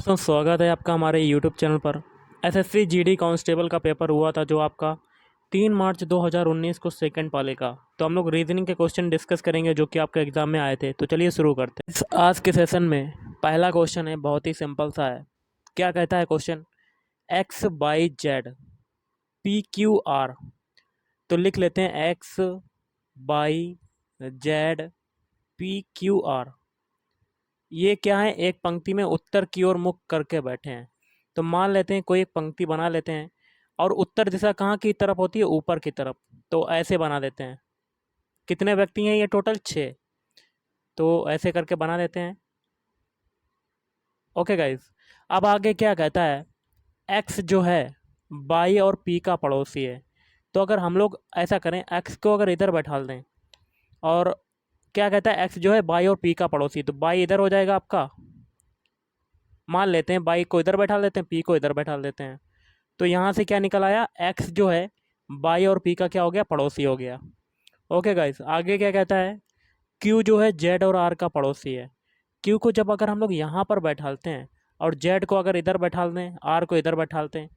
दोस्तों स्वागत है आपका हमारे यूट्यूब चैनल पर। एसएससी जीडी कांस्टेबल का पेपर हुआ था जो आपका 3 मार्च 2019 को सेकंड पाले का। तो हम लोग रीजनिंग के क्वेश्चन डिस्कस करेंगे जो कि आपके एग्जाम में आए थे। तो चलिए शुरू करते हैं। आज के सेशन में पहला क्वेश्चन है, बहुत ही सिंपल सा है। क्या कहता है question? X by Z P Q R. तो लिख लेते हैं x by Z P Q R. ये क्या है? एक पंक्ति में उत्तर की ओर मुख करके बैठे हैं। तो मान लेते हैं कोई एक पंक्ति बना लेते हैं और उत्तर दिशा कहाँ की तरफ होती है? ऊपर की तरफ। तो ऐसे बना देते हैं। कितने व्यक्ति हैं ये? टोटल 6। तो ऐसे करके बना देते हैं। ओके गाइज, अब आगे क्या कहता है? एक्स जो है बाई और पी का पड़ोसी है। तो अगर हम लोग ऐसा करें, एक्स को अगर इधर बैठा दें और क्या कहता है? एक्स जो है बाई और पी का पड़ोसी, तो बाई इधर हो जाएगा आपका। मान लेते हैं बाई को इधर बैठा लेते हैं, पी को इधर बैठा लेते हैं। तो यहाँ से क्या निकल आया? एक्स जो है बाई और पी का क्या हो गया? पड़ोसी हो गया। ओके गाइस, आगे क्या कहता है? क्यू जो है जेड और आर का पड़ोसी है। क्यू को जब अगर हम लोग यहाँ पर बैठालते हैं और जेड को अगर इधर बैठाल दें, आर को इधर बैठालते हैं,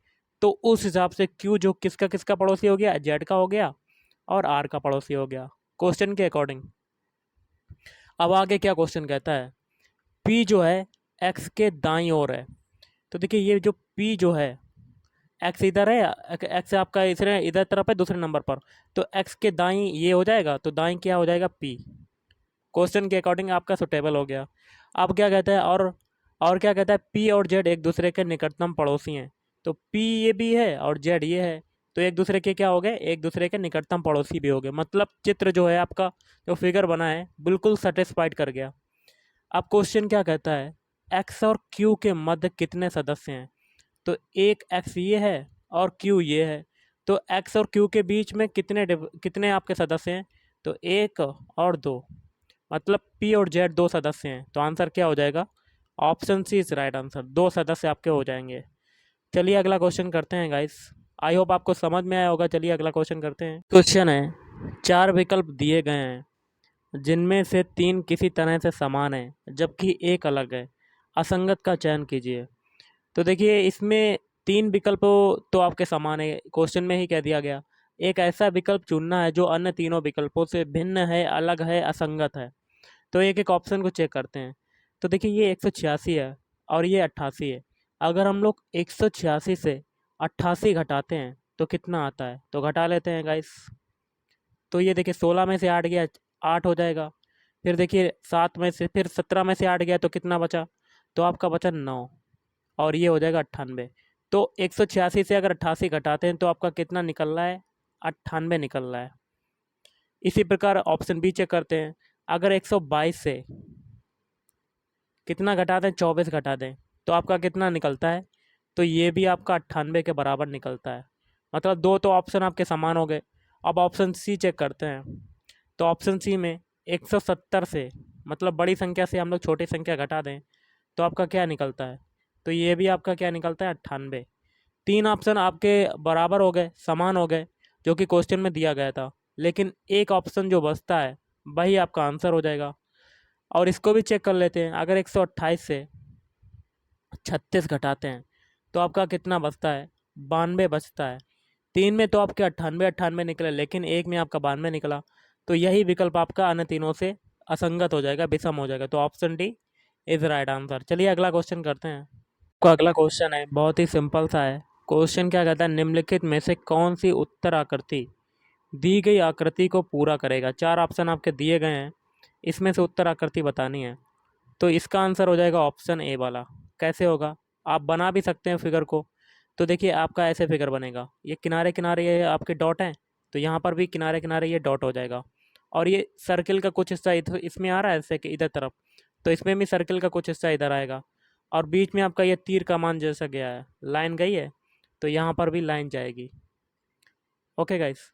तो उस हिसाब से क्यू जो किसका किसका पड़ोसी हो गया? जेड का हो गया और आर का पड़ोसी हो गया, क्वेश्चन के अकॉर्डिंग। अब आगे क्या क्वेश्चन कहता है? पी जो है एक्स के दाईं ओर है। तो देखिए ये जो पी जो है, एक्स इधर है, एक्स आपका इधर इधर तरफ है दूसरे नंबर पर। तो एक्स के दाईं ये हो जाएगा, तो दाईं क्या हो जाएगा? पी। क्वेश्चन के अकॉर्डिंग आपका सुटेबल हो गया। अब क्या कहता है? और क्या कहता है? पी और जेड एक दूसरे के निकटतम पड़ोसी हैं। तो पी ये भी है और जेड ये है, तो एक दूसरे के क्या हो गए? एक दूसरे के निकटतम पड़ोसी भी हो गए। मतलब चित्र जो है आपका, जो फिगर बना है, बिल्कुल सेटिस्फाइड कर गया। अब क्वेश्चन क्या कहता है? एक्स और क्यू के मध्य कितने सदस्य हैं? तो एक एक्स ये है और क्यू ये है। तो एक्स और क्यू के बीच में कितने आपके सदस्य हैं? तो 1 और 2। मतलब पी और जेड 2 सदस्य हैं। तो आंसर क्या हो जाएगा? Option C is right answer. 2 सदस्य आपके हो जाएंगे। चलिए अगला क्वेश्चन करते हैं गाइस। आई होप आपको समझ में आया होगा। चलिए अगला क्वेश्चन करते हैं। क्वेश्चन है, 4 विकल्प दिए गए हैं जिनमें से 3 किसी तरह से समान है जबकि एक अलग है। असंगत का चयन कीजिए। तो देखिए इसमें 3 विकल्प तो आपके समान है, क्वेश्चन में ही कह दिया गया। एक ऐसा विकल्प चुनना है जो अन्य तीनों विकल्पों से भिन्न है, अलग है, असंगत है। तो एक एक ऑप्शन को चेक करते हैं। तो देखिए ये 186 है और ये 88 है। अगर हम लोग 186 से 88 घटाते हैं तो कितना आता है? तो घटा लेते हैं गाइस। तो ये देखिए 16 में से 8 गया, 8 हो जाएगा। फिर देखिए 7 में से, फिर 17 में से 8 गया तो कितना बचा? तो आपका बचा 9 और ये हो जाएगा 98। तो 186 से अगर 88 घटाते हैं तो आपका कितना निकल रहा है? 98 निकल रहा है। इसी प्रकार ऑप्शन बी चेक करते हैं। अगर 122 से कितना घटा दें? 24 घटा दें तो आपका कितना निकलता है? तो ये भी आपका 98 के बराबर निकलता है। मतलब 2 तो ऑप्शन आपके समान हो गए। अब ऑप्शन सी चेक करते हैं। तो ऑप्शन सी में 170 से, मतलब बड़ी संख्या से हम लोग छोटी संख्या घटा दें तो आपका क्या निकलता है? तो ये भी आपका क्या निकलता है? 98। 3 ऑप्शन आपके बराबर हो गए, समान हो गए, जो कि क्वेश्चन में दिया गया था। लेकिन एक ऑप्शन जो बचता है वही आपका आंसर हो जाएगा। और इसको भी चेक कर लेते हैं। अगर 128 से 36 घटाते हैं तो आपका कितना बचता है? 92 बचता है। 3 में तो आपके 98 98 निकले, लेकिन एक में आपका 92 निकला। तो यही विकल्प आपका अन्य तीनों से असंगत हो जाएगा, विषम हो जाएगा। तो option D is right answer. चलिए अगला क्वेश्चन करते हैं। आपका अगला क्वेश्चन है, बहुत ही सिंपल सा है। क्वेश्चन क्या कहता है? निम्नलिखित में से कौन सी उत्तर आकृति दी गई आकृति को पूरा करेगा? 4 ऑप्शन आपके दिए गए हैं, इसमें से उत्तर आकृति बतानी है। तो इसका आंसर हो जाएगा ऑप्शन ए वाला। कैसे होगा? आप बना भी सकते हैं फिगर को। तो देखिए आपका ऐसे फिगर बनेगा, ये किनारे किनारे ये आपके डॉट हैं, तो यहाँ पर भी किनारे किनारे ये डॉट हो जाएगा। और ये सर्किल का कुछ हिस्सा इसमें आ रहा है ऐसे कि इधर तरफ, तो इसमें भी सर्किल का कुछ हिस्सा इधर आएगा। और बीच में आपका ये तीर का मान जैसा गया है, लाइन गई है, तो यहाँ पर भी लाइन जाएगी। ओके गाइस,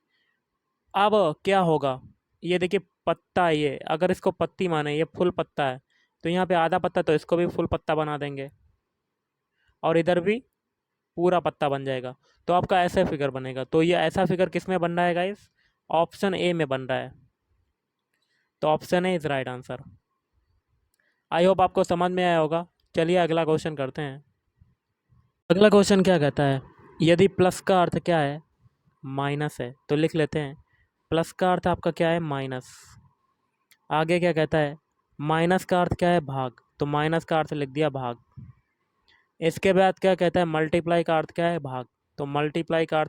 अब क्या होगा? ये देखिए पत्ता, ये अगर इसको पत्ती माने, ये फुल पत्ता है, तो यहाँ पे आधा पत्ता, तो इसको भी फुल पत्ता बना देंगे और इधर भी पूरा पत्ता बन जाएगा। तो आपका ऐसा फिगर बनेगा। तो ये ऐसा फिगर किस में बन रहा है गाइस? ऑप्शन ए में बन रहा है। तो option A is right answer. I hope आपको समझ में आया होगा। चलिए अगला क्वेश्चन करते हैं। अगला क्वेश्चन क्या कहता है, यदि प्लस का अर्थ क्या है, माइनस है, तो लिख लेते हैं प्लस का अर्थ आपका क्या है, माइनस। आगे क्या कहता है, माइनस का अर्थ क्या है, भाग, तो माइनस का अर्थ लिख दिया भाग। इसके बाद क्या कहता है, मल्टीप्लाई का अर्थ क्या है, भाग, तो मल्टीप्लाई का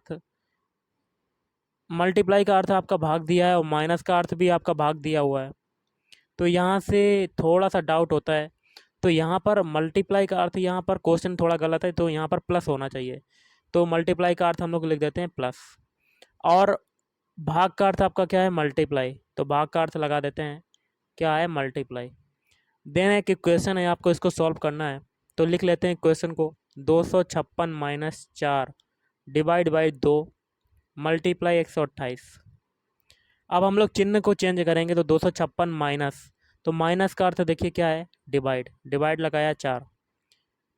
अर्थ आपका भाग दिया है और माइनस का अर्थ भी आपका भाग दिया हुआ है। तो यहाँ से थोड़ा सा डाउट होता है, तो यहाँ पर मल्टीप्लाई का अर्थ, यहाँ पर क्वेश्चन थोड़ा गलत है, तो यहाँ पर प्लस होना चाहिए। तो मल्टीप्लाई का अर्थ हम लोग लिख देते हैं प्लस, और भाग का अर्थ आपका क्या है, मल्टीप्लाई, तो भाग का अर्थ लगा देते हैं क्या है, मल्टीप्लाई। देने कि क्वेश्चन है, आपको इसको सॉल्व करना है, तो लिख लेते हैं क्वेश्चन को, 256 माइनस 4 डिवाइड बाई 2 मल्टीप्लाई 128। अब हम लोग चिन्ह को चेंज करेंगे, तो 256 माइनस, तो माइनस का अर्थ देखिए क्या है, डिवाइड, डिवाइड लगाया 4,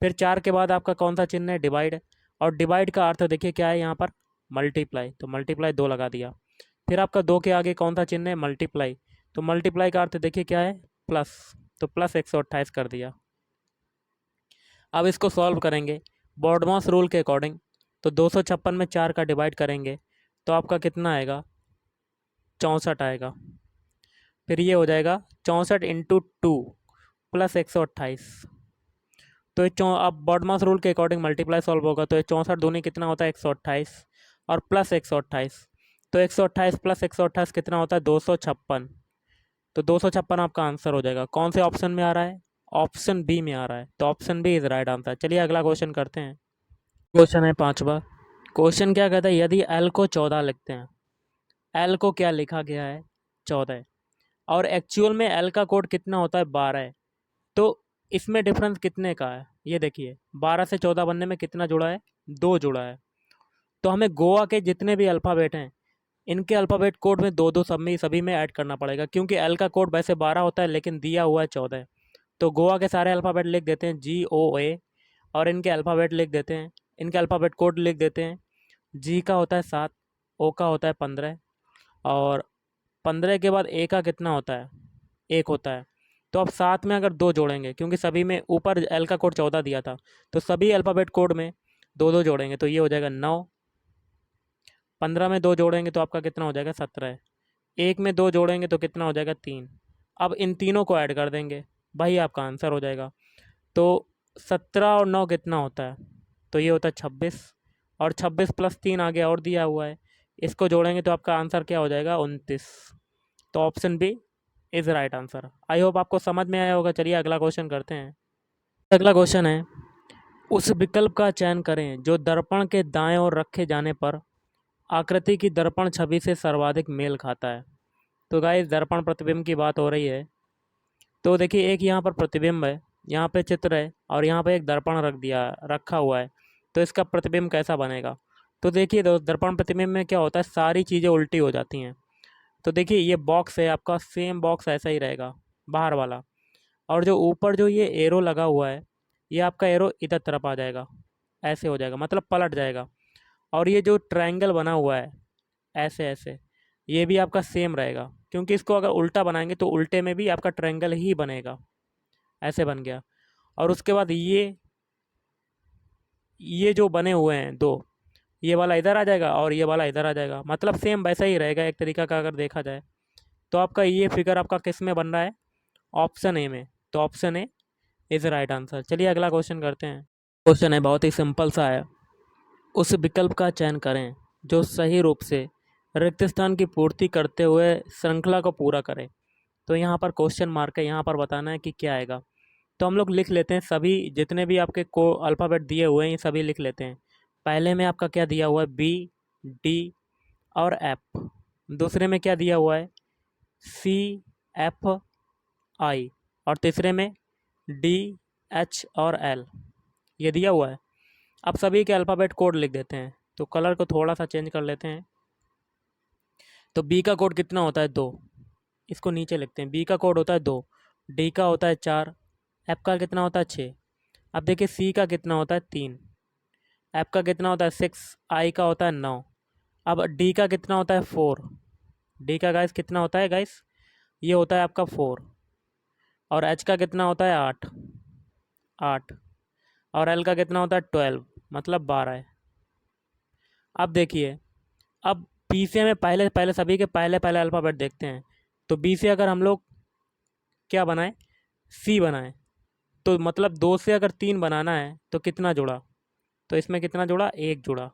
फिर 4 के बाद आपका कौन सा चिन्ह है, डिवाइड, और डिवाइड का अर्थ देखिए क्या है यहाँ पर, मल्टीप्लाई, तो मल्टीप्लाई 2 लगा दिया। फिर आपका 2 के आगे कौन सा चिन्ह है, मल्टीप्लाई, तो मल्टीप्लाई का अर्थ देखिए क्या है, प्लस, तो प्लस 128 कर दिया। अब इसको सॉल्व करेंगे बॉडमॉस रूल के अकॉर्डिंग, तो 256 में 4 का डिवाइड करेंगे तो आपका कितना आएगा, 64 आएगा। फिर ये हो जाएगा 64 इंटू 2 प्लस 128। तो ये अब बॉडमॉस रूल के अकॉर्डिंग मल्टीप्लाई सॉल्व होगा, तो ये 64 दूनी कितना होता है, 128, और प्लस 128, तो 128 प्लस 128 कितना होता है, 256। तो 256 आपका आंसर हो जाएगा। कौन से ऑप्शन में आ रहा है, ऑप्शन बी में आ रहा है, तो option B is right answer. चलिए अगला क्वेश्चन करते हैं। क्वेश्चन है 5वां। क्वेश्चन क्या कहता है, यदि एल को 14 लिखते हैं, एल को क्या लिखा गया है, 14, और एक्चुअल में एल का कोड कितना होता है, 12 है, तो इसमें डिफरेंस कितने का है, ये देखिए 12 से 14 बनने में कितना जुड़ा है, 2 जुड़ा है। तो हमें गोवा के जितने भी अल्फ़ाबेट हैं, इनके अल्फ़ाबेट कोड में दो दो सभी में ऐड करना पड़ेगा, क्योंकि एल का कोड वैसे 12 होता है लेकिन दिया हुआ है 14। तो गोवा के सारे अल्फ़ाबेट लिख देते हैं GOA, और इनके अल्फ़ाबेट लिख देते हैं, इनके अल्फ़ाबेट कोड लिख देते हैं। जी का होता है 7, ओ का होता है 15, और 15 के बाद ए का कितना होता है, 1 होता है। तो अब साथ में अगर 2 जोड़ेंगे, क्योंकि सभी में ऊपर एल का कोड 14 दिया था, तो सभी अल्फ़ाबेट कोड में 2 2 जोड़ेंगे, तो ये हो जाएगा 9। 15 में 2 जोड़ेंगे तो आपका कितना हो जाएगा, 17। 1 में 2 जोड़ेंगे तो कितना हो जाएगा, 3। अब इन तीनों को ऐड कर देंगे, भाई आपका आंसर हो जाएगा। तो 17 और 9 कितना होता है, तो ये होता है 26, और 26 प्लस 3 आगे और दिया हुआ है, इसको जोड़ेंगे तो आपका आंसर क्या हो जाएगा, 29। तो option B is right answer. I hope आपको समझ में आया होगा। चलिए अगला क्वेश्चन करते हैं। अगला क्वेश्चन है, उस विकल्प का चयन करें जो दर्पण के दाएं ओर रखे जाने पर आकृति की दर्पण छवि से सर्वाधिक मेल खाता है। तो गाइस दर्पण प्रतिबिंब की बात हो रही है, तो देखिए एक यहाँ पर प्रतिबिंब है, यहाँ पे चित्र है, और यहाँ पे एक दर्पण रखा हुआ है, तो इसका प्रतिबिंब कैसा बनेगा। तो देखिए दोस्त, दर्पण प्रतिबिंब में क्या होता है, सारी चीज़ें उल्टी हो जाती हैं। तो देखिए ये बॉक्स है आपका, सेम बॉक्स ऐसा ही रहेगा बाहर वाला, और जो ऊपर जो ये एरो लगा हुआ है, ये आपका एरो इधर तरफ आ जाएगा, ऐसे हो जाएगा, मतलब पलट जाएगा। और ये जो ट्रायंगल बना हुआ है ऐसे ऐसे, ये भी आपका सेम रहेगा, क्योंकि इसको अगर उल्टा बनाएंगे तो उल्टे में भी आपका ट्रायंगल ही बनेगा, ऐसे बन गया। और उसके बाद ये जो बने हुए हैं दो, ये वाला इधर आ जाएगा और ये वाला इधर आ जाएगा, मतलब सेम वैसा ही रहेगा एक तरीका का अगर देखा जाए। तो आपका ये फिगर आपका किस में बन रहा है, ऑप्शन ए में, तो option A is right answer. चलिए अगला क्वेश्चन करते हैं। क्वेश्चन है बहुत ही सिंपल सा है, उस विकल्प का चयन करें जो सही रूप से रिक्त स्थान की पूर्ति करते हुए श्रृंखला को पूरा करे। तो यहाँ पर क्वेश्चन मार्क है, यहाँ पर बताना है कि क्या आएगा। तो हम लोग लिख लेते हैं, सभी जितने भी आपके को अल्फ़ाबेट दिए हुए हैं ये सभी लिख लेते हैं। पहले में आपका क्या दिया हुआ है, B, D और F। दूसरे में क्या दिया हुआ है, C, F, I, और तीसरे में D, H और L, ये दिया हुआ है। अब सभी के अल्फ़ाबेट कोड लिख देते हैं, तो कलर को थोड़ा सा चेंज कर लेते हैं। तो B का कोड कितना होता है, 2, इसको नीचे लिखते हैं। B का कोड होता है 2, D का होता है 4, F का कितना होता है 6। अब देखिए C का कितना होता है 3, F का कितना होता है 6, I का होता है 9। अब D का कितना होता है 4, D का गाइस कितना होता है गाइस, ये होता है आपका 4, और H का कितना होता है 8, 8, और एल का कितना होता है 12, मतलब 12 है। अब देखिए, अब बी से हमें पहले पहले सभी के पहले पहले अल्फ़ाबेट देखते हैं। तो बी से अगर हम लोग क्या बनाएं, सी बनाएं, तो मतलब 2 से अगर 3 बनाना है तो कितना जुड़ा, तो इसमें कितना जुड़ा, 1 जुड़ा।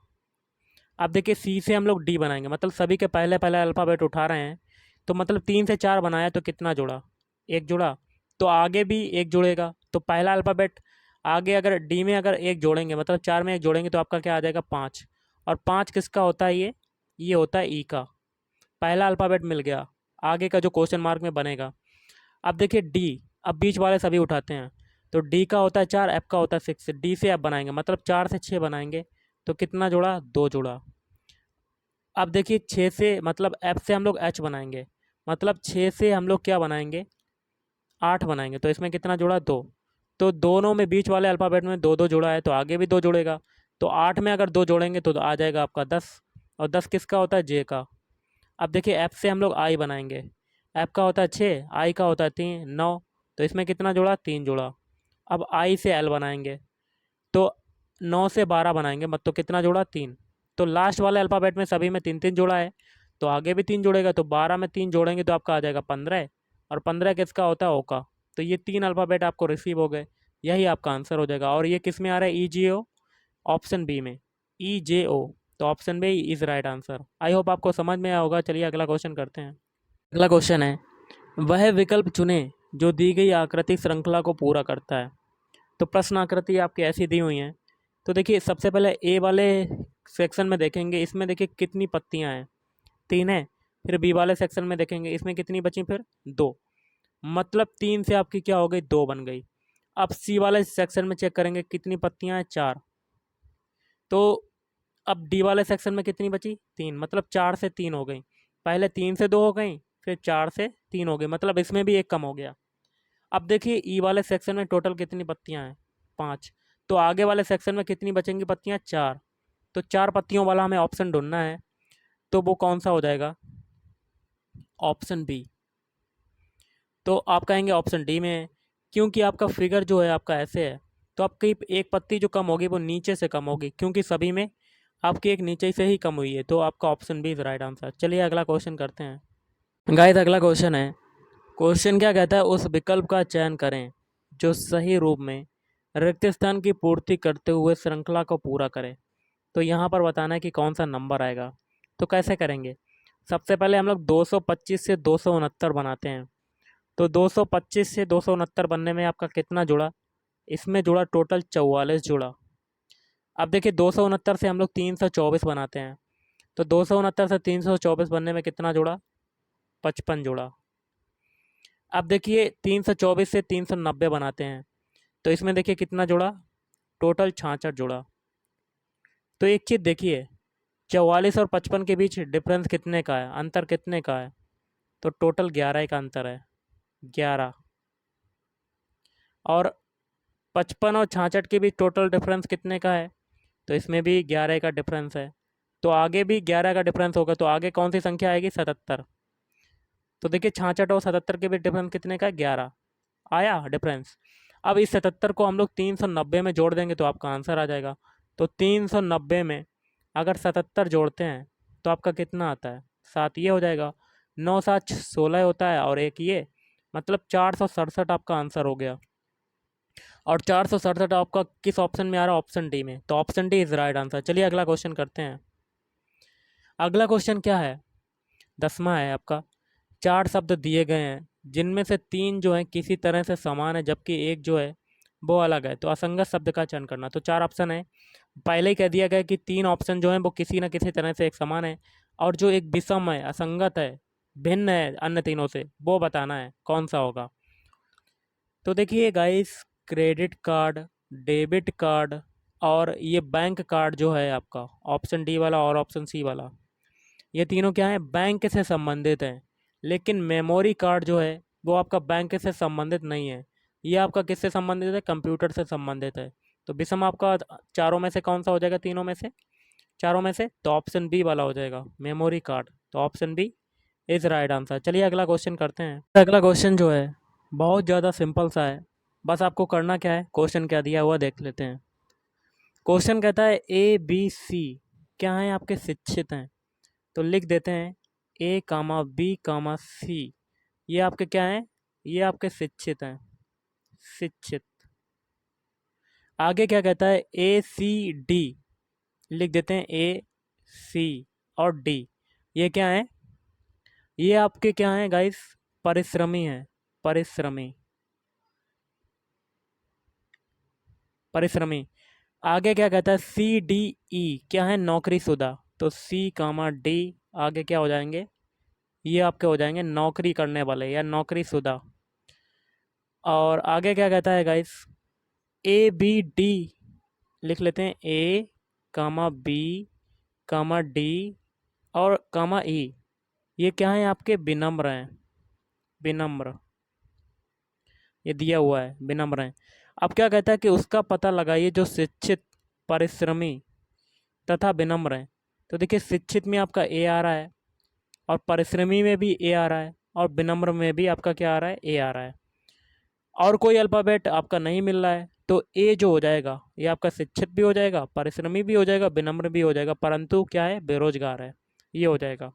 अब देखिए सी से हम लोग डी बनाएंगे, मतलब सभी के पहले पहले अल्फ़ाबेट उठा रहे हैं, तो मतलब 3 से 4 बनाया तो कितना जुड़ा, 1 जुड़ा। तो आगे भी 1 जुड़ेगा, तो पहला अल्फ़ाबेट आगे अगर डी में अगर 1 जोड़ेंगे, मतलब 4 में 1 जोड़ेंगे तो आपका क्या आ जाएगा, 5। और 5 किसका होता है, ये होता है ई का। पहला अल्फ़ाबेट मिल गया, आगे का जो क्वेश्चन मार्क में बनेगा। अब देखिए डी, अब बीच वाले सभी उठाते हैं, तो डी का होता है 4, एफ का होता है 6, डी से एफ बनाएंगे, मतलब 4 से 6 बनाएंगे तो कितना जुड़ा, 2 जुड़ा। अब देखिए 6 से मतलब एफ से हम लोग एच बनाएंगे, मतलब 6 से हम लोग क्या बनाएंगे, 8 बनाएंगे, तो इसमें कितना जुड़ा, 2। तो दोनों में बीच वाले अल्फ़ाबेट में 2 2 जुड़ा है, तो आगे भी 2 जुड़ेगा। तो 8 में अगर 2 जोड़ेंगे तो आ जाएगा आपका 10, और 10 किसका होता है, जे का। अब देखिए एफ से हम लोग आई बनाएंगे, एफ का होता है 6, आई का होता है 3, 9, तो इसमें कितना जुड़ा, 3 जुड़ा। अब आई से एल बनाएंगे, तो 9 से 12 बनाएंगे, मतलब कितना जुड़ा, 3। तो लास्ट वाले अल्फ़ाबेट में सभी में 3 3 जुड़ा है, तो आगे भी 3 जुड़ेगा, तो 12 में 3 जोड़ेंगे तो आपका आ जाएगा 15, और 15 किसका होता है, ओ का। तो ये 3 अल्फ़ाबेट आपको रिसीव हो गए, यही आपका आंसर हो जाएगा। और ये किस में आ रहा है, ई जी ओ, ऑप्शन बी में, ई जे ओ। तो option B is right answer. I hope आपको समझ में आया होगा। चलिए अगला क्वेश्चन करते हैं। अगला क्वेश्चन है, वह विकल्प चुनें जो दी गई आकृति श्रृंखला को पूरा करता है। तो प्रश्न आकृति आपकी ऐसी दी हुई हैं। तो देखिए सबसे पहले ए वाले सेक्शन में देखेंगे, इसमें देखिए कितनी पत्तियां हैं, 3 है। फिर बी वाले सेक्शन में देखेंगे, इसमें कितनी बची, फिर 2, मतलब 3 से आपकी क्या हो गई, 2 बन गई। अब सी वाले सेक्शन में चेक करेंगे कितनी पत्तियां हैं, 4। तो अब डी वाले सेक्शन में कितनी बची, 3, मतलब 4 से 3 हो गई। पहले 3 से 2 हो गई, फिर 4 से 3 हो गई, मतलब इसमें भी एक कम हो गया। अब देखिए ई वाले सेक्शन में टोटल कितनी पत्तियां हैं, 5। तो आगे वाले सेक्शन में कितनी बचेंगी पत्तियां, 4। तो 4 पत्तियों वाला हमें ऑप्शन ढूंढना है, तो वो कौन सा हो जाएगा, ऑप्शन बी। तो आप कहेंगे ऑप्शन डी में है, क्योंकि आपका फिगर जो है आपका ऐसे है, तो आपकी एक पत्ती जो कम होगी वो नीचे से कम होगी, क्योंकि सभी में आपकी एक नीचे से ही कम हुई है। तो आपका option B is right answer. चलिए अगला क्वेश्चन करते हैं। गाइस अगला क्वेश्चन है, क्वेश्चन क्या कहता है, उस विकल्प का चयन करें जो सही रूप में रिक्त स्थान की पूर्ति करते हुए श्रृंखला को पूरा करे। तो यहाँ पर बताना है कि कौन सा नंबर आएगा। तो कैसे करेंगे, सबसे पहले हम लोग 225 से 269 बनाते हैं। तो 225 से 269 बनने में आपका कितना जुड़ा, इसमें जुड़ा टोटल 44 जुड़ा। अब देखिए 269 से हम लोग 324 बनाते हैं, तो 269 से 324 बनने में कितना जुड़ा, 55 जुड़ा। अब देखिए 324 से 390 बनाते हैं, तो इसमें देखिए कितना जुड़ा, टोटल 66 जुड़ा। तो एक चीज़ देखिए, 44 और 55 के बीच डिफरेंस कितने का है, अंतर कितने का है, तो टोटल 11 का अंतर है, 11। और 55 और 66 के बीच टोटल डिफरेंस कितने का है, तो इसमें भी 11 का डिफरेंस है। तो आगे भी 11 का डिफरेंस होगा, तो आगे कौन सी संख्या आएगी, 77। तो देखिए 66 और 77 के बीच डिफरेंस कितने का है, 11 आया डिफरेंस। अब इस 77 को हम लोग 390 में जोड़ देंगे तो आपका आंसर आ जाएगा। तो 390 में अगर 77 जोड़ते हैं तो आपका कितना आता है, 7। ये हो जाएगा, 9 7 16 होता है, और एक ये, मतलब 467 आपका आंसर हो गया। और 467 आपका किस ऑप्शन में आ रहा है, ऑप्शन डी में। तो option D is right answer. चलिए अगला क्वेश्चन करते हैं। अगला क्वेश्चन क्या है, 10वां है आपका। 4 शब्द दिए गए हैं, जिनमें से 3 जो है किसी तरह से समान है, जबकि एक जो है वो अलग है। तो असंगत शब्द का चयन करना। तो 4 ऑप्शन है, पहले ही कह दिया गया कि 3 ऑप्शन जो है वो किसी न किसी तरह से एक समान है, और जो एक विषम है, असंगत है, भिन्न है अन्य तीनों से, वो बताना है कौन सा होगा। तो देखिए guys, credit card, debit card और ये बैंक कार्ड जो है आपका, ऑप्शन डी वाला और ऑप्शन सी वाला, ये तीनों क्या है, बैंक से संबंधित हैं। लेकिन मेमोरी कार्ड जो है वो आपका बैंक से संबंधित नहीं है, ये आपका किससे संबंधित है, कंप्यूटर से संबंधित है। तो विषम आपका चारों में से कौन सा हो जाएगा, तीनों में से, चारों में से, तो ऑप्शन बी वाला हो जाएगा, मेमोरी कार्ड। तो option B is right answer. चलिए अगला क्वेश्चन करते हैं। अगला क्वेश्चन जो है बहुत ज़्यादा सिंपल सा है, बस आपको करना क्या है, क्वेश्चन क्या दिया हुआ देख लेते हैं। क्वेश्चन कहता है ए बी सी क्या है आपके शिक्षित हैं, तो लिख देते हैं ए कामा बी कामा सी, ये आपके क्या हैं, ये आपके शिक्षित हैं, शिक्षित। आगे क्या कहता है ए सी डी, लिख देते हैं ए सी और डी, ये क्या है, ये आपके क्या हैं गाइस, परिश्रमी हैं, परिश्रमी, परिश्रमी। आगे क्या कहता है सी डी ई क्या है, नौकरीशुदा, तो सी कामा डी आगे क्या हो जाएंगे, ये आपके हो जाएंगे नौकरी करने वाले या नौकरीशुदा। और आगे क्या कहता है गाइस ए बी डी, लिख लेते हैं ए कामा बी कामा डी और कामा ई, ये क्या है आपके विनम्र हैं, विनम्र, ये दिया हुआ है विनम्र हैं। अब क्या कहता है कि उसका पता लगाइए जो शिक्षित, परिश्रमी तथा विनम्र हैं। तो देखिए शिक्षित में आपका ए आ रहा है और परिश्रमी में भी ए आ रहा है और विनम्र में भी आपका क्या आ रहा है, ए आ रहा है। और कोई अल्फ़ाबेट आपका नहीं मिल रहा है तो ए जो हो जाएगा ये आपका शिक्षित भी हो जाएगा, परिश्रमी भी हो जाएगा, विनम्र भी हो जाएगा, परंतु क्या है, बेरोजगार है, ये हो जाएगा।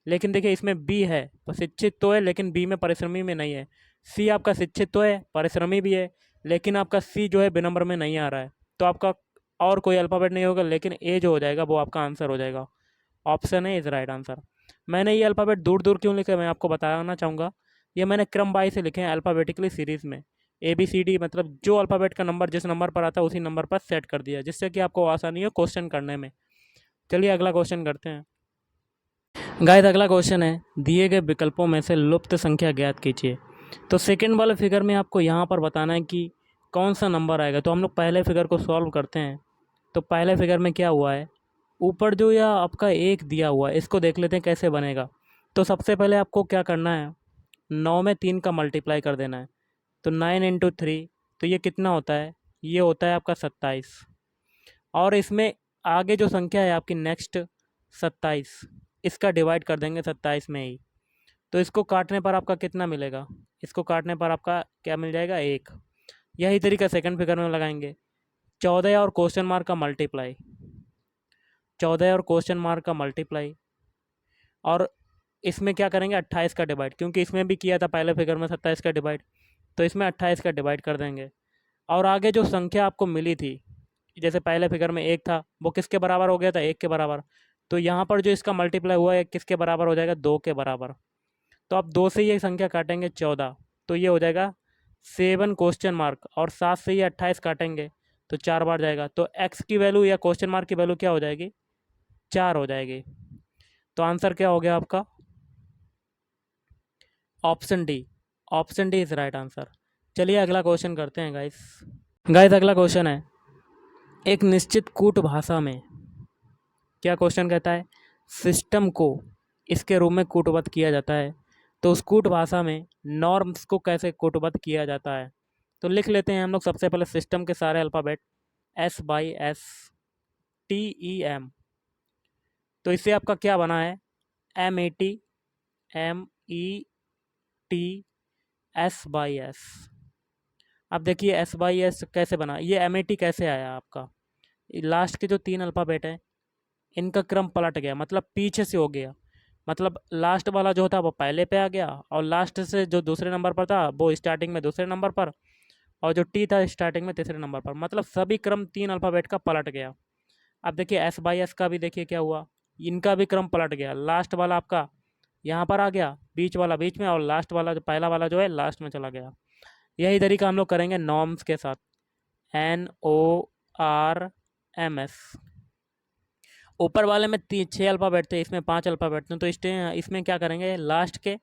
लेकिन देखिए इसमें बी है, तो शिक्षित तो है लेकिन बी में परिश्रमी में नहीं है। सी आपका शिक्षित तो है, परिश्रमी भी है, लेकिन आपका सी जो है विनम्र में नहीं आ रहा है, तो आपका और कोई अल्फ़ाबेट नहीं होगा, लेकिन ए जो हो जाएगा वो आपका आंसर हो जाएगा। Option A is right answer. मैंने ये अल्फ़ाबेट दूर दूर क्यों लिखे मैं आपको बताना चाहूँगा। ये मैंने क्रम वाइज से लिखे हैं अल्फ़ाबेटिकली सीरीज़ में, ए बी सी डी, मतलब जो अल्फ़ाबेट का नंबर जिस नंबर पर आता है उसी नंबर पर सेट कर दिया, जिससे कि आपको आसानी हो क्वेश्चन करने में। चलिए अगला क्वेश्चन करते हैं। गाइस अगला क्वेश्चन है दिए गए विकल्पों में से लुप्त संख्या ज्ञात कीजिए। तो सेकंड वाले फिगर में आपको यहाँ पर बताना है कि कौन सा नंबर आएगा। तो हम लोग पहले फिगर को सॉल्व करते हैं। तो पहले फिगर में क्या हुआ है, ऊपर जो या आपका एक दिया हुआ है इसको देख लेते हैं कैसे बनेगा। तो सबसे पहले आपको क्या करना है, 9 में 3 का मल्टीप्लाई कर देना है। तो 9 इंटू 3, तो ये कितना होता है, ये होता है आपका 27। और इसमें आगे जो संख्या है आपकी नेक्स्ट 27, इसका डिवाइड कर देंगे 27 में ही। तो इसको काटने पर आपका कितना मिलेगा, इसको काटने पर आपका क्या मिल जाएगा, 1। यही तरीका सेकंड फिगर में लगाएंगे। 14 और क्वेश्चन मार्क का मल्टीप्लाई, 14 और क्वेश्चन मार्क का मल्टीप्लाई, और इसमें क्या करेंगे 28 का डिवाइड, क्योंकि इसमें भी किया था पहले फिगर में 27 का डिवाइड, तो इसमें 28 का डिवाइड कर देंगे। और आगे जो संख्या आपको मिली थी, जैसे पहले फिगर में 1 था, वो किसके बराबर हो गया था, 1 के बराबर। तो यहाँ पर जो इसका मल्टीप्लाई हुआ है किसके बराबर हो जाएगा, 2 के बराबर। तो आप 2 से ये संख्या काटेंगे 14, तो ये हो जाएगा 7 क्वेश्चन मार्क, और 7 से ये 28 काटेंगे तो 4 बार जाएगा। तो एक्स की वैल्यू या क्वेश्चन मार्क की वैल्यू क्या हो जाएगी, 4 हो जाएगी। तो आंसर क्या हो गया आपका, option D, option D is right answer. चलिए अगला क्वेश्चन करते हैं गाइस। गाइस अगला क्वेश्चन है एक निश्चित कूट भाषा में, क्या क्वेश्चन कहता है, सिस्टम को इसके रूप में कूटबद्ध किया जाता है, तो उस कूट भाषा में नॉर्म्स को कैसे कूटबद्ध किया जाता है। तो लिख लेते हैं हम लोग सबसे पहले सिस्टम के सारे alphabet, S by S T E M. तो इससे आपका क्या बना है, M A T, M E T, S by S. अब देखिए एस बाई एस कैसे बना, ये एम ए टी कैसे आया आपका, लास्ट के जो 3 अल्फ़ाबेट हैं इनका क्रम पलट गया, मतलब पीछे से हो गया, मतलब लास्ट वाला जो था वो पहले पे आ गया, और लास्ट से जो दूसरे नंबर पर था वो स्टार्टिंग में दूसरे नंबर पर, और जो टी था स्टार्टिंग में तीसरे नंबर पर, मतलब सभी क्रम 3 अल्फ़ाबेट का पलट गया। अब देखिए एस बाई एस का भी देखिए क्या हुआ, इनका भी क्रम पलट गया, लास्ट वाला आपका यहाँ पर आ गया, बीच वाला बीच में, और लास्ट वाला जो पहला वाला जो है लास्ट में चला गया। यही तरीका हम लोग करेंगे नॉर्म्स के साथ, N O R M S. ऊपर वाले में 6 अल्फ़ाबेट थे, इसमें 5 अल्फ़ाबेट थे, तो इसमें क्या करेंगे, लास्ट के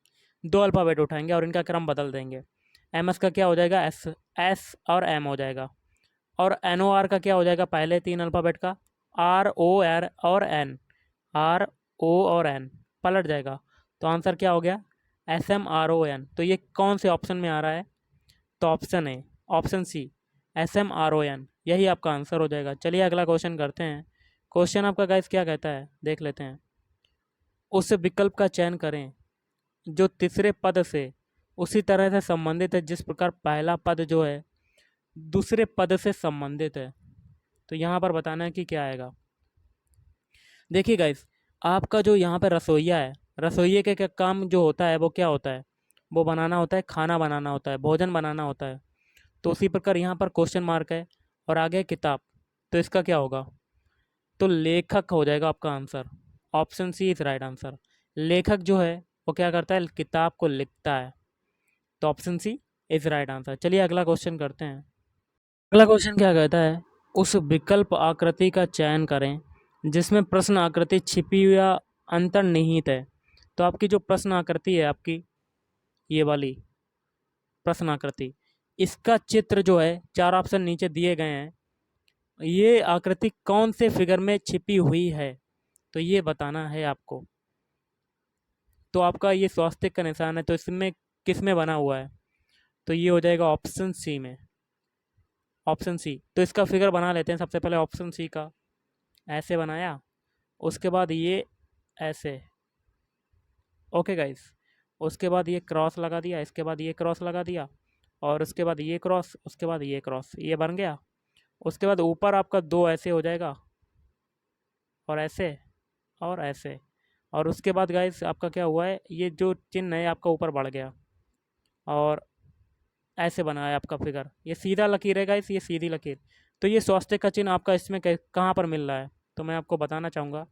2 अल्फ़ाबेट उठाएंगे और इनका क्रम बदल देंगे। एम एस का क्या हो जाएगा, एस, एस और एम हो जाएगा। और एन ओ आर का क्या हो जाएगा, पहले 3 अल्फ़ाबेट का आर ओ आर और एन, आर ओ और एन पलट जाएगा। तो आंसर क्या हो गया, S M R O N. तो ये कौन से ऑप्शन में आ रहा है, तो option A, option C, S M R O N, यही आपका आंसर हो जाएगा। चलिए अगला क्वेश्चन करते हैं। क्वेश्चन आपका गाइस क्या कहता है, देख लेते हैं। उस विकल्प का चयन करें जो तीसरे पद से उसी तरह से संबंधित है जिस प्रकार पहला पद जो है दूसरे पद से संबंधित है। तो यहाँ पर बताना है कि क्या आएगा। देखिए गाइस, आपका जो यहाँ पर रसोइया है, रसोइये के क्या काम जो होता है वो क्या होता है, वो बनाना होता है, खाना बनाना होता है, भोजन बनाना होता है। तो उसी प्रकार यहाँ पर क्वेश्चन मार्क है और आगे है किताब। तो इसका क्या होगा, तो लेखक हो जाएगा आपका answer. Option C is right answer. लेखक जो है वो क्या करता है, किताब को लिखता है। तो option C is right answer. चलिए अगला क्वेश्चन करते हैं। अगला क्वेश्चन क्या कहता है, उस विकल्प आकृति का चयन करें जिसमें प्रश्न आकृति छिपी या अंतर्निहित है। तो आपकी जो प्रश्न आकृति है, आपकी ये वाली प्रश्न आकृति, इसका चित्र जो है, चार ऑप्शन नीचे दिए गए हैं, ये आकृति कौन से फिगर में छिपी हुई है, तो ये बताना है आपको। तो आपका ये स्वास्तिक का निशान है, तो इसमें किस में बना हुआ है, तो ये हो जाएगा ऑप्शन सी में, ऑप्शन सी। तो इसका फिगर बना लेते हैं सबसे पहले ऑप्शन सी का। ऐसे बनाया, उसके बाद ये ऐसे, ओके गाइस। उसके बाद ये क्रॉस लगा दिया, इसके बाद ये क्रॉस लगा दिया, और उसके बाद ये क्रॉस, उसके बाद ये क्रॉस, ये बन गया। उसके बाद ऊपर आपका दो ऐसे हो जाएगा, और ऐसे, और ऐसे। और उसके बाद गाइस आपका क्या हुआ है, ये जो चिन्ह है आपका ऊपर बढ़ गया, और ऐसे बना है आपका फिगर। ये सीधा लकीर है गाइस, ये सीधी लकीर। तो ये स्वास्तिक का चिन्ह आपका इसमें कहाँ पर मिल रहा है, तो मैं आपको बताना चाहूँगा।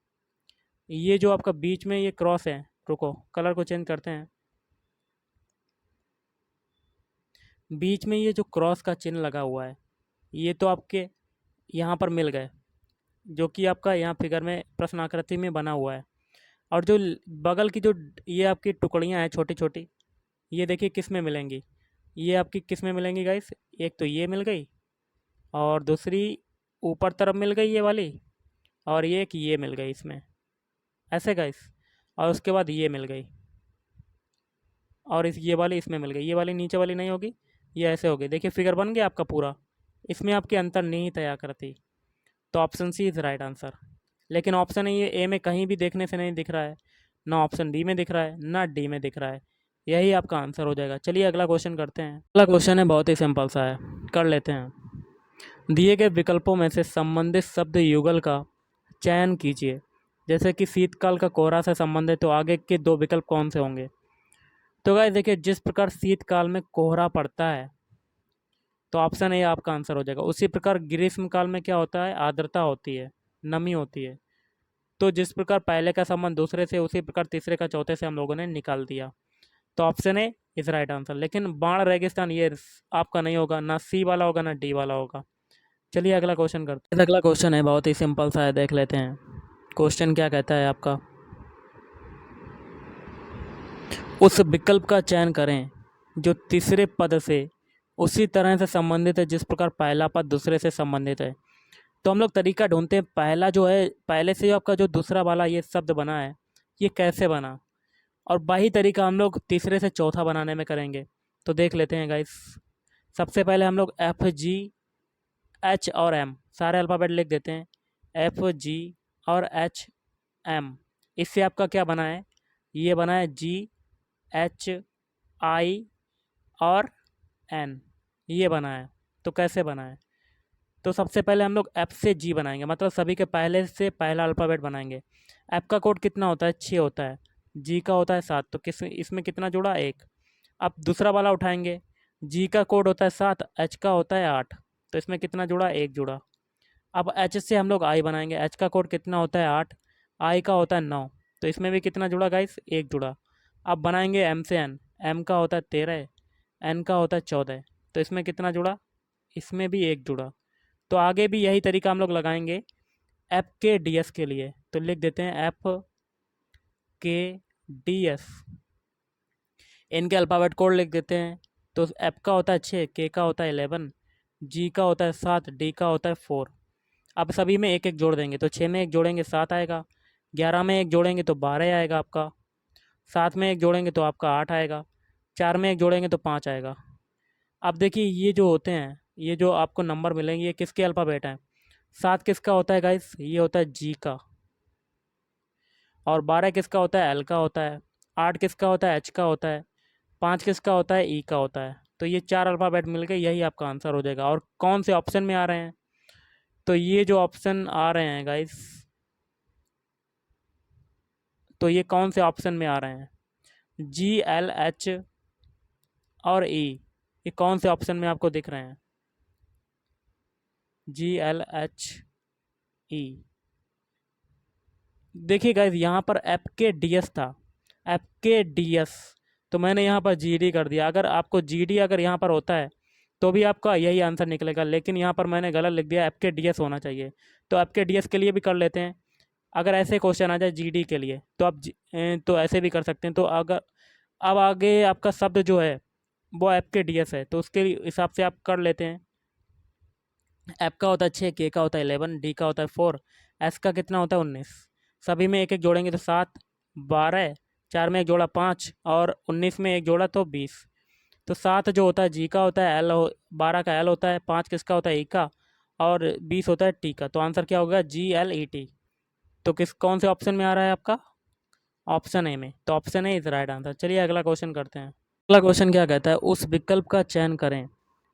ये जो आपका बीच में ये क्रॉस है, रुको कलर को चेंज करते हैं। बीच में ये जो क्रॉस का चिन्ह लगा हुआ है, ये तो आपके यहाँ पर मिल गए, जो कि आपका यहाँ फिगर में प्रश्न आकृति में बना हुआ है। और जो बगल की जो ये आपकी टुकड़ियाँ हैं छोटी छोटी, ये देखिए किस में मिलेंगी, ये आपकी किस में मिलेंगी गाइस, एक तो ये मिल गई, और दूसरी ऊपर तरफ मिल गई ये वाली, और ये एक ये मिल गई इसमें, ऐसे गाइस। और उसके बाद ये मिल गई, और इस ये वाली इसमें मिल गई, ये वाली नीचे वाली नहीं होगी, ये ऐसे हो गई। देखिए फिगर बन गया आपका पूरा, इसमें आपके अंतर्निहित है आकृति। तो option C is right answer. लेकिन ऑप्शन ये ए में कहीं भी देखने से नहीं दिख रहा है, ना ऑप्शन बी में दिख रहा है, ना डी में दिख रहा है। यही आपका आंसर हो जाएगा। चलिए अगला क्वेश्चन करते हैं। अगला क्वेश्चन है बहुत ही सिंपल सा है, कर लेते हैं। दिए गए विकल्पों में से संबंधित शब्द युगल का चयन कीजिए। जैसे कि शीतकाल का कोहरा से संबंधित, तो आगे के दो विकल्प कौन से होंगे। तो गाइस देखिए, जिस प्रकार शीतकाल में कोहरा पड़ता है, तो ऑप्शन ए आपका आंसर हो जाएगा। उसी प्रकार ग्रीष्म काल में क्या होता है, आर्द्रता होती है, नमी होती है। तो जिस प्रकार पहले का संबंध दूसरे से, उसी प्रकार तीसरे का चौथे से हम लोगों ने निकाल दिया। तो option A is right answer. लेकिन बाढ़ रेगिस्तान ये आपका नहीं होगा, ना सी वाला होगा ना डी वाला होगा। चलिए अगला क्वेश्चन करते हैं। अगला क्वेश्चन है बहुत ही सिंपल सा है, देख लेते हैं। क्वेश्चन क्या कहता है आपका, उस विकल्प का चयन करें जो तीसरे पद से उसी तरह से संबंधित है जिस प्रकार पहला पद दूसरे से संबंधित है। तो हम लोग तरीका ढूंढते हैं, पहला जो है, पहले से आपका जो दूसरा वाला ये शब्द बना है, ये कैसे बना, और वही तरीका हम लोग तीसरे से चौथा बनाने में करेंगे। तो देख लेते हैं गाइस। सबसे पहले हम लोग एफ जी एच और एम सारे अल्फ़ाबेट लिख देते हैं। एफ जी और एच एम, इससे आपका क्या बना है, ये बना है जी एच आई और एन, ये बना है। तो कैसे बना है, तो सबसे पहले हम लोग एफ से जी बनाएंगे, मतलब सभी के पहले से पहला अल्फ़ाबेट बनाएंगे। एफ का कोड कितना होता है, 6 होता है। जी का होता है 7, तो किस इसमें कितना जुड़ा, 1। अब दूसरा वाला उठाएंगे, जी का कोड होता है 7, एच का होता है 8, तो इसमें कितना जुड़ा, 1 जुड़ा। अब एच से हम लोग आई बनाएंगे, एच का कोड कितना होता है 8, आई का होता है 9, तो इसमें भी कितना जुड़ा गाइस, 1 जुड़ा। अब बनाएंगे एम से एन, एम का होता है 13, एन का होता है 14, तो इसमें कितना जुड़ा, इसमें भी 1 जुड़ा। तो आगे भी यही तरीका हम लोग लगाएंगे एफ के डी एस के लिए। तो लिख देते हैं एफ के डी एस, इनके अल्फ़ाबेट कोड लिख देते हैं। तो एफ का होता है 6, के का होता है 11, जी का होता है 7, डी का होता है 4। अब सभी में एक एक जोड़ देंगे, तो 6 में एक जोड़ेंगे 7 आएगा, 11 में एक जोड़ेंगे तो 12 आएगा आपका, 7 में एक जोड़ेंगे तो आपका 8 आएगा, 4 में एक जोड़ेंगे तो 5 आएगा। अब देखिए ये जो होते हैं, ये जो आपको नंबर मिलेंगे, ये किसके अल्फ़ाबेट हैं। 7 किसका होता है गाइस, ये होता है जी का, और 12 किसका होता है, एल का होता है। 8 किसका होता है, एच का होता है। 5 किसका होता है, ई का होता है। तो ये 4 अल्फ़ाबेट मिल गए, यही आपका आंसर हो जाएगा। और कौन से ऑप्शन में आ रहे हैं? तो ये जो ऑप्शन आ रहे हैं गाइस, तो ये कौन से ऑप्शन में आ रहे हैं? जी, एल, एच और ई, ये कौन से ऑप्शन में आपको दिख रहे हैं? जी, एल, एच, ई। देखिए गाइस, यहाँ पर एफ के डी एस था, एफ के डी एस, तो मैंने यहाँ पर जी डी कर दिया। अगर आपको जी डी अगर यहाँ पर होता है तो भी आपका यही आंसर निकलेगा, लेकिन यहाँ पर मैंने गलत लिख दिया, एफ के डी एस होना चाहिए। तो एफ के डी एस के लिए भी कर लेते हैं। अगर ऐसे क्वेश्चन आ जाए जी डी के लिए तो आप तो ऐसे भी कर सकते हैं। तो अगर अब आगे आपका शब्द जो है वो एफ के डी एस है, तो उसके हिसाब से आप कर लेते हैं। एफ का होता है 6, के का होता है 11, डी का होता है 4, एस का कितना होता है 19। सभी में एक एक जोड़ेंगे तो 7, 12, 4 में एक जोड़ा 5 और 19 में एक जोड़ा तो 20। तो 7 जो होता है जी का होता है, 12 का एल होता है, 5 किसका होता है ई का, और 20 होता है टी का। तो आंसर क्या होगा? G L E T. तो कौन से ऑप्शन में आ रहा है आपका? ऑप्शन ए में। तो option A is right answer. चलिए अगला क्वेश्चन करते हैं। अगला क्वेश्चन क्या कहता है? उस विकल्प का चयन करें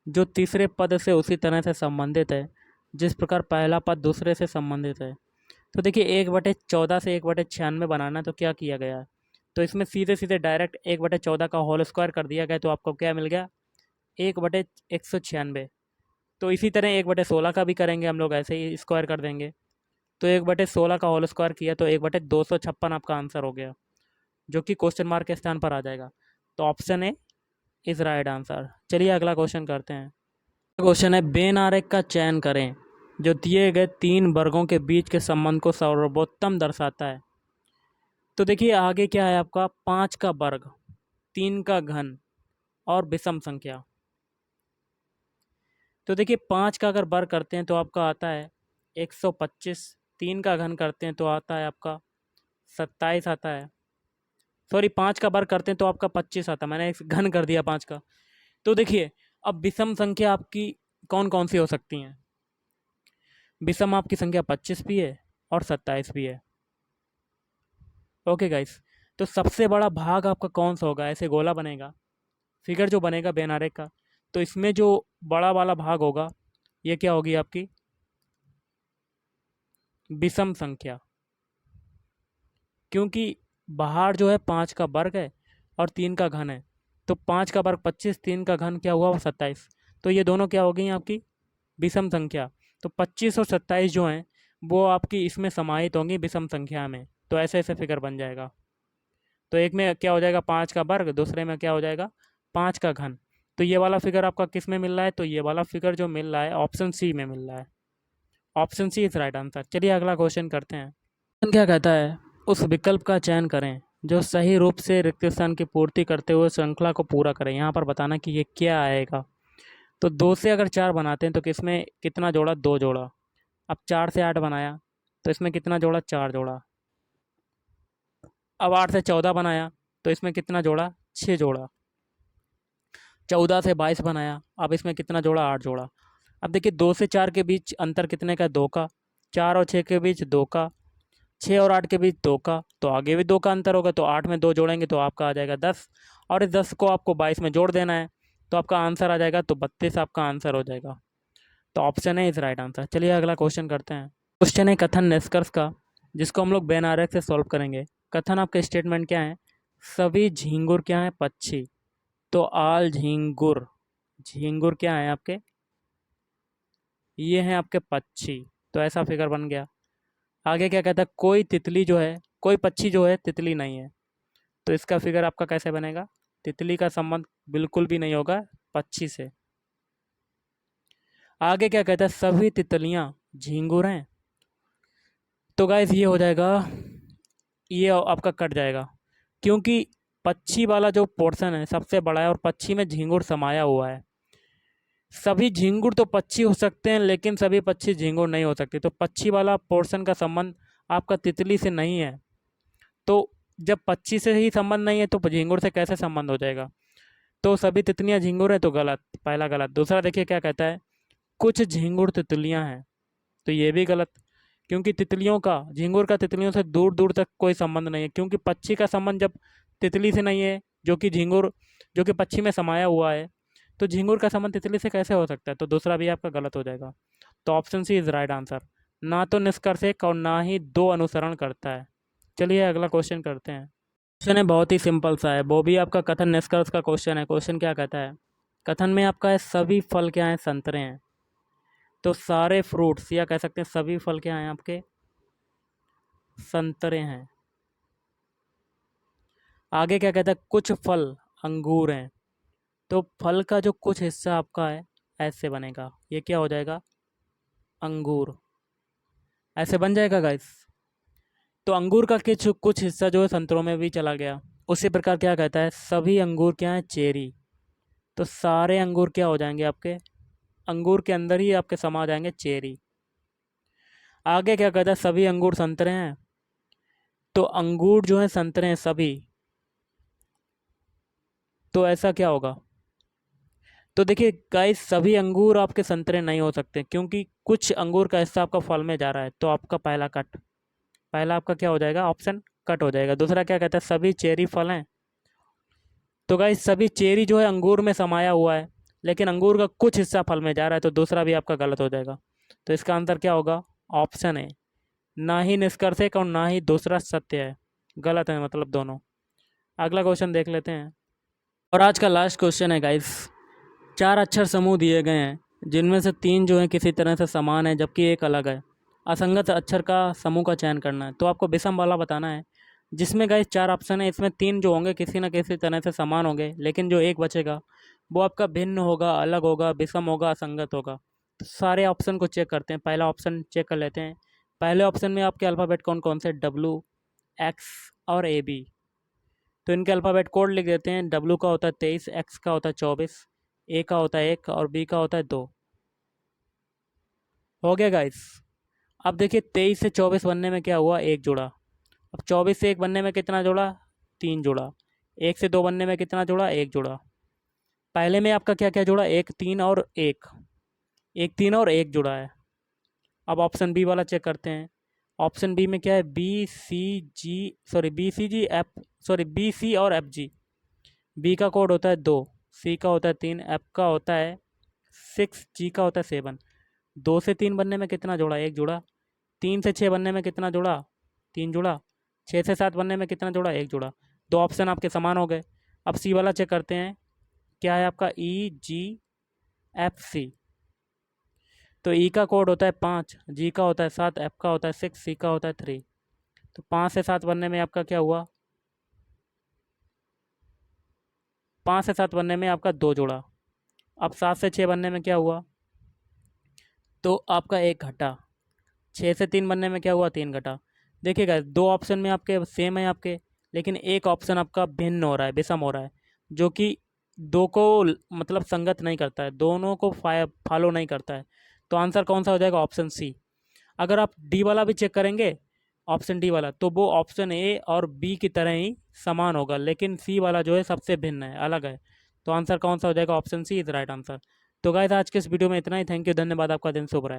जो तीसरे पद से उसी तरह से संबंधित है जिस प्रकार पहला पद दूसरे से संबंधित है। तो देखिए 1/14 से 1/96 बनाना, तो क्या किया गया है? तो इसमें सीधे सीधे डायरेक्ट 1/14 का होल स्क्वायर कर दिया गया, तो आपको क्या मिल गया? 1/196। तो इसी तरह 1/16 का भी करेंगे हम लोग, ऐसे ही स्क्वायर कर देंगे। तो 1/16 का होल स्क्वायर किया तो 1/256 आपका आंसर हो गया, जो कि क्वेश्चन मार्क के स्थान पर आ जाएगा। तो option A is right answer. चलिए अगला क्वेश्चन करते हैं। क्वेश्चन है, बेन आरेख का चयन करें जो दिए गए 3 वर्गों के बीच के संबंध को सर्वोत्तम दर्शाता है। तो देखिए आगे क्या है आपका? 5 का वर्ग, 3 का घन और विषम संख्या। तो देखिए 5 का अगर वर्ग करते हैं तो आपका आता है 125, 3 का घन करते हैं तो आता है आपका 27 आता है, सॉरी 5 का वर्ग करते हैं तो आपका 25 आता है, मैंने एक घन कर दिया 5 का। तो देखिए अब विषम संख्या आपकी कौन कौन सी हो सकती हैं? विषम आपकी संख्या 25 भी है और 27 भी है। ओके गाइस, तो सबसे बड़ा भाग आपका कौन सा होगा? ऐसे गोला बनेगा, फिगर जो बनेगा बेन आरेख का, तो इसमें जो बड़ा वाला भाग होगा ये क्या होगी आपकी? विषम संख्या। क्योंकि बाहर जो है 5 का वर्ग है और 3 का घन है, तो 5 का वर्ग 25, 3 का घन क्या हुआ? वो 27। तो ये दोनों क्या हो गई आपकी? विषम संख्या। तो 25 और 27 जो हैं वो आपकी इसमें समाहित होंगी विषम संख्या में। तो ऐसे ऐसे फिगर बन जाएगा। तो एक में क्या हो जाएगा? 5 का वर्ग, दूसरे में क्या हो जाएगा? 5 का घन। तो ये वाला फिगर आपका किस में मिल रहा है? तो ये वाला फिगर जो मिल रहा है ऑप्शन सी में मिल रहा है। Option C is right answer. चलिए अगला क्वेश्चन करते हैं। क्वेश्चन क्या कहता है? उस विकल्प का चयन करें जो सही रूप से रिक्त स्थान की पूर्ति करते हुए श्रृंखला को पूरा करें। यहाँ पर बताना कि ये क्या आएगा। तो 2 से अगर 4 बनाते हैं तो किसमें कितना जोड़ा? 2 जोड़ा। अब 4 से 8 बनाया तो इसमें कितना जोड़ा? 4 जोड़ा। अब 8 से 14 बनाया तो इसमें कितना जोड़ा? 6 जोड़ा। 14 से 22 बनाया, अब इसमें कितना जोड़ा? 8 जोड़ा। अब देखिए 2 से 4 के बीच अंतर कितने का? 2 का। 4 और 6 के बीच 2 का। 6 और 8 के बीच 2 का, तो आगे भी 2 का अंतर होगा, तो 8 में 2 जोड़ेंगे तो आपका आ जाएगा 10, और इस 10 को आपको 22 में जोड़ देना है तो आपका आंसर आ जाएगा, तो 32 आपका आंसर हो जाएगा। तो ऑप्शन है इस राइट आंसर। चलिए अगला क्वेश्चन करते हैं। क्वेश्चन है कथन निष्कर्ष का, जिसको हम लोग बेन आरेख से सॉल्व करेंगे। कथन आपके स्टेटमेंट क्या है? सभी झींगुर क्या है? पक्षी। तो आल झींगुर, झींगुर क्या है आपके? ये हैं आपके पक्षी। तो ऐसा फिगर बन गया। आगे क्या कहता है? कोई तितली जो है, कोई पक्षी जो है तितली नहीं है, तो इसका फिगर आपका कैसे बनेगा? तितली का संबंध बिल्कुल भी नहीं होगा पक्षी से। आगे क्या कहता है? सभी तितलियां झींगुर हैं। तो गाइस ये हो जाएगा, ये आपका कट जाएगा, क्योंकि पक्षी वाला जो पोर्शन है सबसे बड़ा है और पक्षी में झींगुर समाया हुआ है। सभी झींगुर तो पक्षी हो सकते हैं लेकिन सभी पक्षी झींगुर नहीं हो सकते, तो पक्षी वाला पोर्शन का संबंध आपका तितली से नहीं है। तो जब पक्षी से ही संबंध नहीं है तो झींगुर से कैसे संबंध हो जाएगा? तो सभी तितलियां झींगुर है, तो गलत, पहला गलत। दूसरा देखिए क्या कहता है? कुछ झींगुर तितलियां हैं, तो ये भी गलत, क्योंकि तितलियों का, झींगुर का तितलियों से दूर दूर तक कोई संबंध नहीं है, क्योंकि पक्षी का संबंध जब तितली से नहीं है जो कि झींगुर, जो कि पक्षी में समाया हुआ है, तो झींगुर का संबंध तितली से कैसे हो सकता है? तो दूसरा भी आपका गलत हो जाएगा। तो option C is right answer. ना तो निष्कर्ष एक और ना ही दो अनुसरण करता है। चलिए अगला क्वेश्चन करते हैं। क्वेश्चन है बहुत ही सिंपल सा है, वो भी आपका कथन निष्कर्ष का क्वेश्चन है। क्वेश्चन क्या कहता है? कथन में आपका है सभी फल क्या हैं? संतरे हैं। तो सारे फ्रूट्स, या कह सकते हैं सभी फल क्या हैं आपके? संतरे हैं। आगे क्या कहता है? कुछ फल अंगूर हैं। तो फल का जो कुछ हिस्सा आपका है ऐसे बनेगा, ये क्या हो जाएगा? अंगूर। ऐसे बन जाएगा गाइस। तो अंगूर का कुछ कुछ हिस्सा जो है संतरों में भी चला गया। उसी प्रकार क्या कहता है? सभी अंगूर क्या है? चेरी। तो सारे अंगूर क्या हो जाएंगे आपके? अंगूर के अंदर ही आपके समा जाएंगे चेरी। आगे क्या कहता है? सभी अंगूर संतरे हैं। तो अंगूर जो है संतरे हैं सभी। तो ऐसा क्या होगा? तो देखिए गाइस, सभी अंगूर आपके संतरे नहीं हो सकते, क्योंकि कुछ अंगूर का हिस्सा आपका फल में जा रहा है। तो आपका पहला कट, पहला आपका क्या हो जाएगा? ऑप्शन कट हो जाएगा। दूसरा क्या कहता है? सभी चेरी फल हैं। तो गाइस सभी चेरी जो है अंगूर में समाया हुआ है, लेकिन अंगूर का कुछ हिस्सा फल में जा रहा है। तो दूसरा भी आपका गलत हो जाएगा। तो इसका आंसर क्या होगा? ऑप्शन है। ना ही निष्कर्ष एक और ना ही दूसरा सत्य है। गलत है मतलब दोनों। अगला क्वेश्चन देख लेते हैं। और आज का लास्ट क्वेश्चन है गाइस। 4 अक्षर समूह दिए गए हैं, जिनमें से 3 जो हैं किसी तरह से समान है जबकि एक अलग है। असंगत अक्षर का समूह का चयन करना है। तो आपको विषम वाला बताना है, जिसमें गाइस 4 ऑप्शन है। इसमें 3 जो होंगे किसी न किसी तरह से समान होंगे, लेकिन जो एक बचेगा वो आपका भिन्न होगा, अलग होगा, विषम होगा, असंगत होगा। तो सारे ऑप्शन को चेक करते हैं। पहला ऑप्शन चेक कर लेते हैं। पहले ऑप्शन में आपके अल्फ़ाबेट कौन कौन से? डब्लू, एक्स और ए बी। तो इनके अल्फ़ाबेट कोड लिख देते हैं। डब्लू का होता है 23, एक्स का होता है 24, ए का होता है 1 और बी का होता है 2। हो गया गाइस। अब देखिए 23 से 24 बनने में क्या हुआ? एक जुड़ा। अब 24 से 1 बनने में कितना जुड़ा? 3 जुड़ा। 1 से 2 बनने में कितना जुड़ा? 1 जुड़ा। पहले में आपका क्या क्या जुड़ा? 1 3 और 1, 1 3 और 1 जुड़ा है। अब ऑप्शन बी वाला चेक करते हैं। ऑप्शन बी में क्या है? बी सी और एफ जी। बी का कोड होता है 2, सी का होता है 3, एफ का होता है 6, जी का होता है 7। 2 से 3 बनने में कितना जुड़ा? 1 जुड़ा। 3 से 6 बनने में कितना जुड़ा? 3 जुड़ा। 6 से 7 बनने में कितना जुड़ा? 1 जुड़ा। दो ऑप्शन आपके समान हो गए। अब सी वाला चेक करते हैं। क्या है आपका? ई जी एफ सी। तो ई का कोड होता है 5, जी का होता है 7, एफ का होता है 6, सी का होता है 3। तो 5 से 7 बनने में आपका क्या हुआ? 5 से 7 बनने में आपका 2 जुड़ा। अब 7 से 6 बनने में क्या हुआ? तो आपका 1 घटा। 6 से 3 बनने में क्या हुआ? 3 घटा। देखिएगा दो ऑप्शन में आपके सेम है आपके, लेकिन एक ऑप्शन आपका भिन्न हो रहा है, विषम हो रहा है, जो कि दो को मतलब संगत नहीं करता है, दोनों को फॉलो नहीं करता है। तो आंसर कौन सा हो जाएगा? Option C. अगर आप डी वाला भी चेक करेंगे, ऑप्शन डी वाला, तो वो ऑप्शन ए और बी की तरह ही समान होगा, लेकिन सी वाला जो है सबसे भिन्न है, अलग है। तो आंसर कौन सा हो जाएगा? Option C is right answer. तो गाइस आज के इस वीडियो में इतना ही। थैंक यू, धन्यवाद। आपका दिन शुभ रहे।